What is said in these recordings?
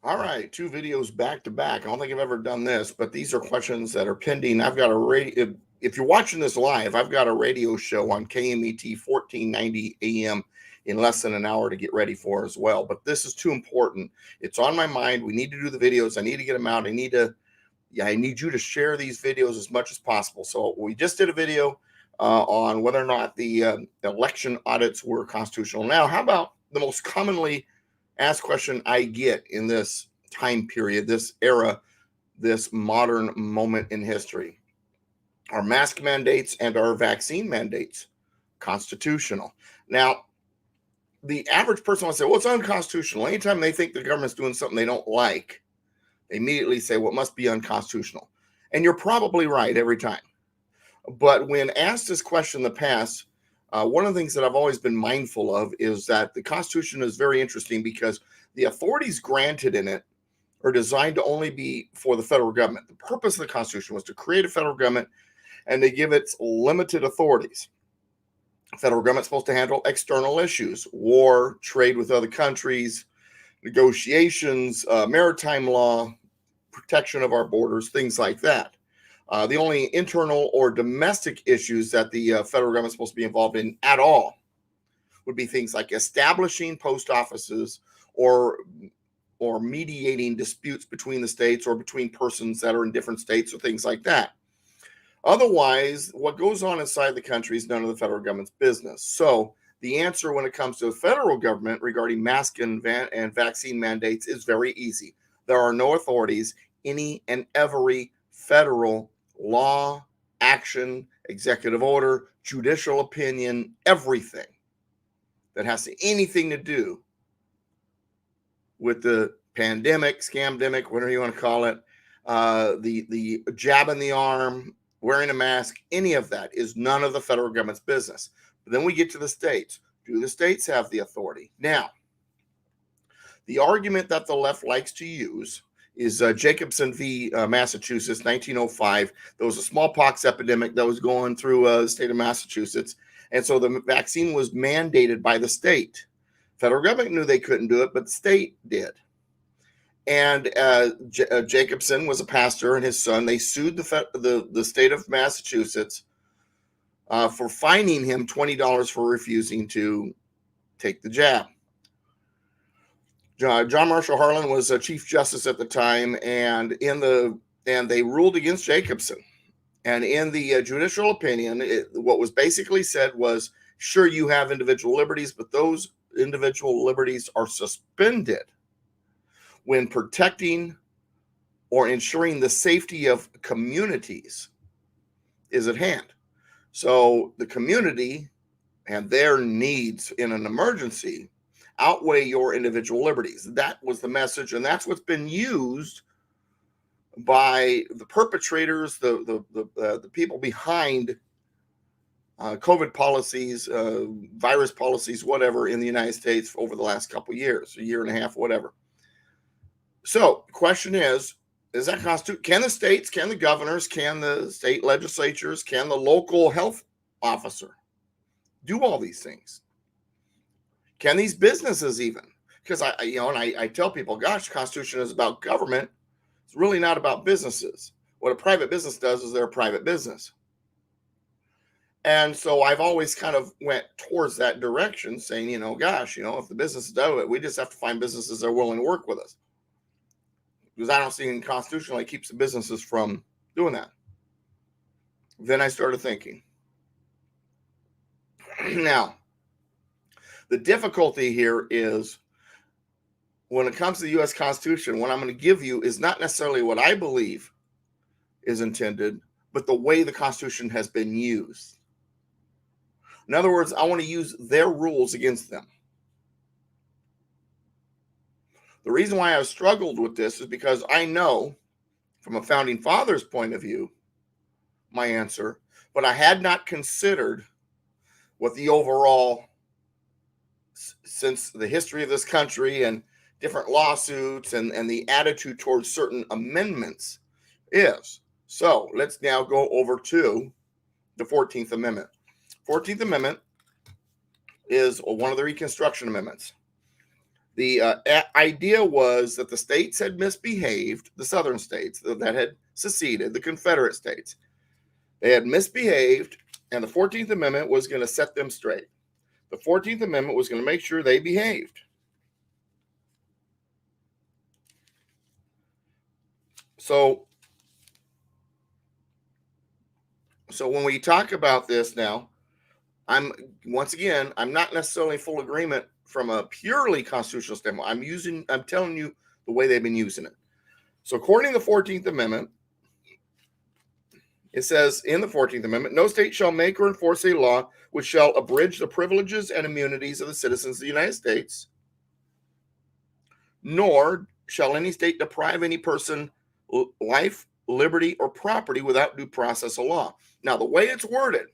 All right, two videos back to back. I don't think I've ever done this, but these are questions that are pending. I've got a radio. If you're watching this live, I've got a radio show on KMET 1490 AM in less than an hour to get ready for as well. But this is too important. It's on my mind. We need to do the videos. I need to get them out. I need you to share these videos as much as possible. So we just did a video on whether or not the election audits were constitutional. Now, how about the most commonly asked question I get in this time period, this era, this modern moment in history? Are mask mandates and our vaccine mandates constitutional? Now, the average person will say, well, it's unconstitutional. Anytime they think the government's doing something they don't like, they immediately say, well, it must be unconstitutional. And you're probably right every time. But when asked this question in the past, one of the things that I've always been mindful of is that the Constitution is very interesting because the authorities granted in it are designed to only be for the federal government. The purpose of the Constitution was to create a federal government, and they give it limited authorities. The federal government's supposed to handle external issues, war, trade with other countries, negotiations, maritime law, protection of our borders, things like that. The only internal or domestic issues that the federal government is supposed to be involved in at all would be things like establishing post offices or mediating disputes between the states or between persons that are in different states or things like that. Otherwise, what goes on inside the country is none of the federal government's business. So the answer when it comes to the federal government regarding mask and vaccine mandates is very easy. There are no authorities, any and every federal law, action, executive order, judicial opinion, everything that has anything to do with the pandemic, scamdemic, whatever you want to call it, the jab in the arm, wearing a mask, any of that is none of the federal government's business. But then we get to the states. Do the states have the authority? Now, the argument that the left likes to use is Jacobson v. Massachusetts, 1905. There was a smallpox epidemic that was going through the state of Massachusetts. And so the vaccine was mandated by the state. Federal government knew they couldn't do it, but the state did. And Jacobson was a pastor and his son. They sued the state of Massachusetts for fining him $20 for refusing to take the jab. John Marshall Harlan was a chief justice at the time, and they ruled against Jacobson. And in the judicial opinion, what was basically said was, sure, you have individual liberties, but those individual liberties are suspended when protecting or ensuring the safety of communities is at hand. So the community and their needs in an emergency outweigh your individual liberties. That was the message, and that's what's been used by the perpetrators, the people behind COVID policies, virus policies, whatever, in the United States over the last couple of years, a year and a half, whatever. So the question is that constitute? Can the states, can the governors, can the state legislatures, can the local health officer do all these things? Can these businesses even? Because I tell people, gosh, the Constitution is about government. It's really not about businesses. What a private business does is they're a private business. And so I've always kind of went towards that direction, saying, gosh, if the business does it, we just have to find businesses that are willing to work with us. Because I don't see anything constitutionally keeps the businesses from doing that. Then I started thinking. Now, the difficulty here is when it comes to the U.S. Constitution, what I'm going to give you is not necessarily what I believe is intended, but the way the Constitution has been used. In other words, I want to use their rules against them. The reason why I've struggled with this is because I know from a founding father's point of view, my answer, but I had not considered what the overall, since the history of this country and different lawsuits and the attitude towards certain amendments is. So let's now go over to the 14th Amendment. 14th Amendment is one of the Reconstruction Amendments. The idea was that the states had misbehaved, the southern states that had seceded, the Confederate states. They had misbehaved, and the 14th Amendment was going to set them straight. The 14th Amendment was going to make sure they behaved. So when we talk about this now, I'm not necessarily in full agreement from a purely constitutional standpoint. I'm telling you the way they've been using it. So according to the 14th Amendment, it says in the 14th Amendment, no state shall make or enforce a law which shall abridge the privileges and immunities of the citizens of the United States, nor shall any state deprive any person life, liberty, or property without due process of law. Now, the way it's worded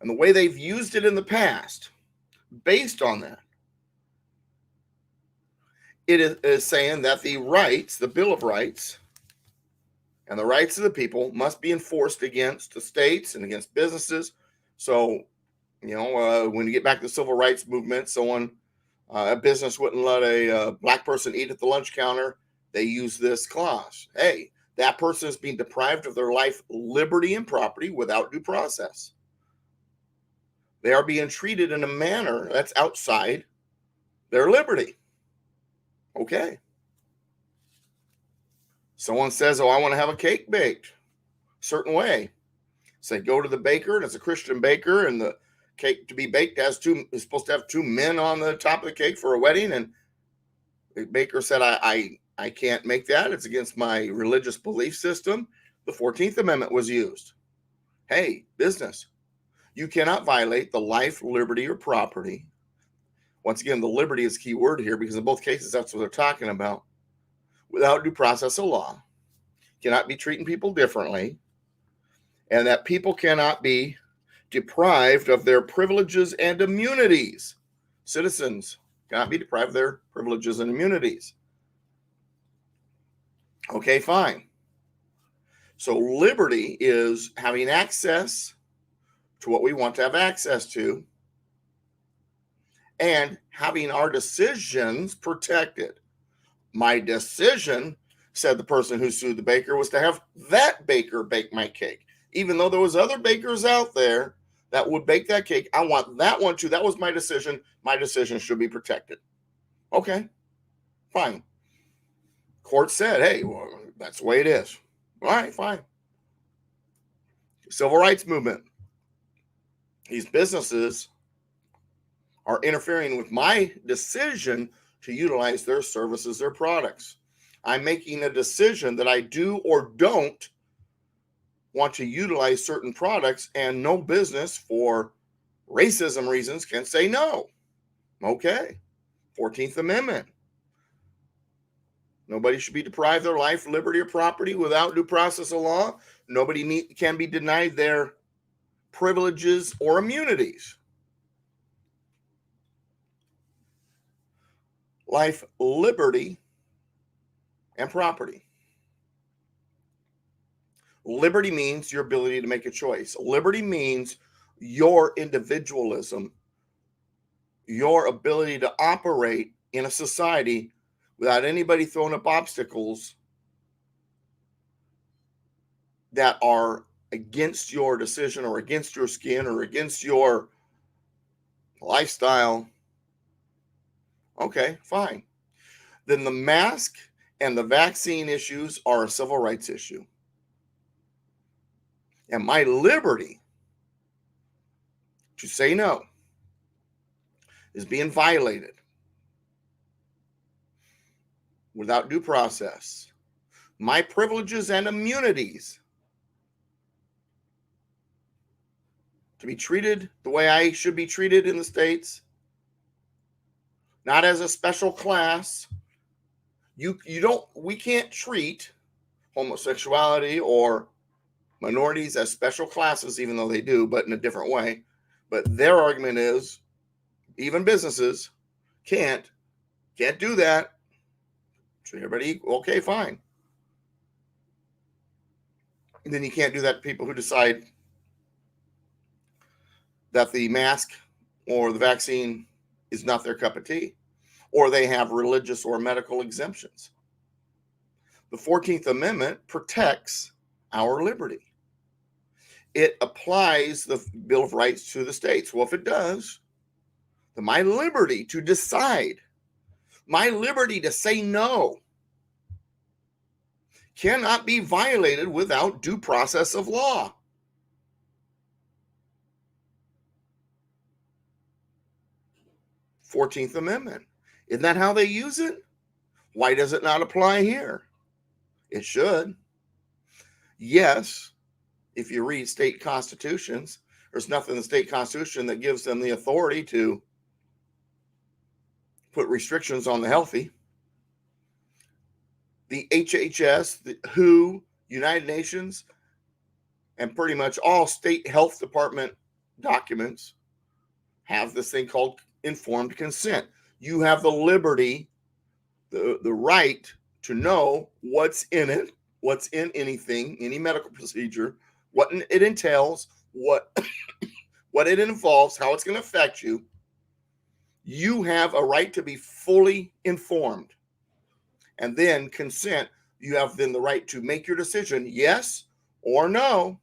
and the way they've used it in the past, based on that, it is saying that the rights, the Bill of Rights, and the rights of the people must be enforced against the states and against businesses. So, when you get back to the civil rights movement, a business wouldn't let a black person eat at the lunch counter. They use this clause. Hey, that person is being deprived of their life, liberty, and property without due process. They are being treated in a manner that's outside their liberty. Okay. Someone says, I want to have a cake baked a certain way. So they go to the baker, and it's a Christian baker, and the cake to be baked is supposed to have two men on the top of the cake for a wedding. And the baker said, I can't make that. It's against my religious belief system. The 14th Amendment was used. Hey, business, you cannot violate the life, liberty, or property. Once again, the liberty is key word here, because in both cases, that's what they're talking about. Without due process of law, cannot be treating people differently, and that people cannot be deprived of their privileges and immunities. Citizens cannot be deprived of their privileges and immunities. Okay, fine. So liberty is having access to what we want to have access to, and having our decisions protected. My decision, said the person who sued the baker, was to have that baker bake my cake. Even though there was other bakers out there that would bake that cake, I want that one too. That was my decision. My decision should be protected. Okay, fine. Court said, hey, well, that's the way it is. All right, fine. Civil rights movement. These businesses are interfering with my decision to utilize their services, their products. I'm making a decision that I do or don't want to utilize certain products, and no business for racism reasons can say no. Okay. 14th Amendment. Nobody should be deprived of their life, liberty, or property without due process of law. Nobody can be denied their privileges or immunities. Life, liberty, and property. Liberty means your ability to make a choice. Liberty means your individualism, your ability to operate in a society without anybody throwing up obstacles that are against your decision or against your skin or against your lifestyle. Okay, fine. Then the mask and the vaccine issues are a civil rights issue. And my liberty to say no is being violated without due process. My privileges and immunities to be treated the way I should be treated in the States, not as a special class. We can't treat homosexuality or minorities as special classes, even though they do, but in a different way. But their argument is even businesses can't do that. Treat everybody equal. Okay, fine. And then you can't do that to people who decide that the mask or the vaccine is not their cup of tea, or they have religious or medical exemptions. The 14th Amendment protects our liberty. It applies the Bill of Rights to the states. Well, if it does, then my liberty to decide, my liberty to say no, cannot be violated without due process of law. $14th Amendment. Isn't that how they use it? Why does it not apply here? It should. Yes, if you read state constitutions, there's nothing in the state constitution that gives them the authority to put restrictions on the healthy. The HHS, the WHO, United Nations, and pretty much all state health department documents have this thing called informed consent. You have the liberty, the right to know what's in it, what's in anything, any medical procedure, what it entails, what it involves, how it's going to affect you. You have a right to be fully informed. And then consent, you have then the right to make your decision, yes or no.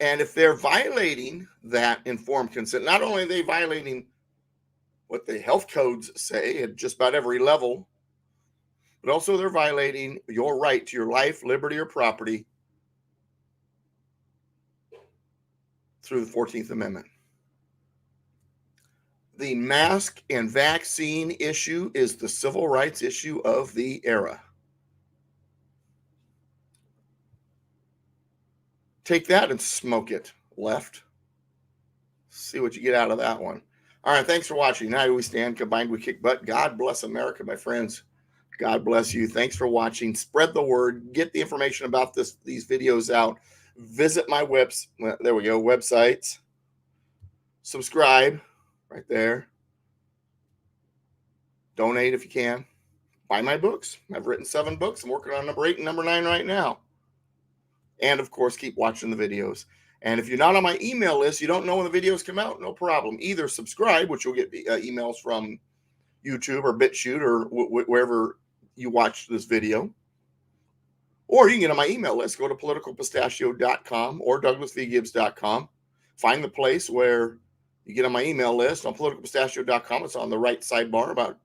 And if they're violating that informed consent, not only are they violating what the health codes say at just about every level, but also they're violating your right to your life, liberty, or property through the 14th Amendment. The mask and vaccine issue is the civil rights issue of the era. Take that and smoke it, left. See what you get out of that one. All right, thanks for watching. Now we stand combined, we kick butt. God bless America, my friends. God bless you. Thanks for watching. Spread the word. Get the information about these videos out. Visit my websites. Subscribe right there. Donate if you can. Buy my books. I've written 7 books. I'm working on number 8 and number 9 right now. And of course, keep watching the videos. And if you're not on my email list, you don't know when the videos come out, no problem. Either subscribe, which you'll get emails from YouTube or BitChute or wherever you watch this video. Or you can get on my email list. Go to politicalpistachio.com or douglasvgibbs.com. Find the place where you get on my email list on politicalpistachio.com. It's on the right sidebar.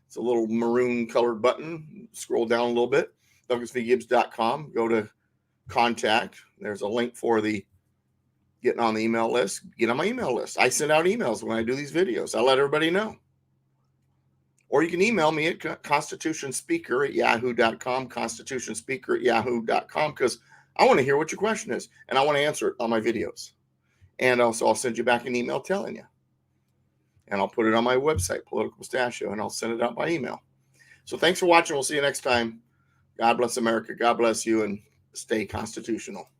It's a little maroon colored button. Scroll down a little bit. douglasvgibbs.com. Go to contact. There's a link for the getting on the email list. Get on my email list. I send out emails when I do these videos. I let everybody know. Or you can email me at constitutionspeaker@yahoo.com, constitutionspeaker@yahoo.com, because I want to hear what your question is, and I want to answer it on my videos. And also, I'll send you back an email telling you. And I'll put it on my website, Political Pistachio, and I'll send it out by email. So thanks for watching. We'll see you next time. God bless America. God bless you, and stay constitutional.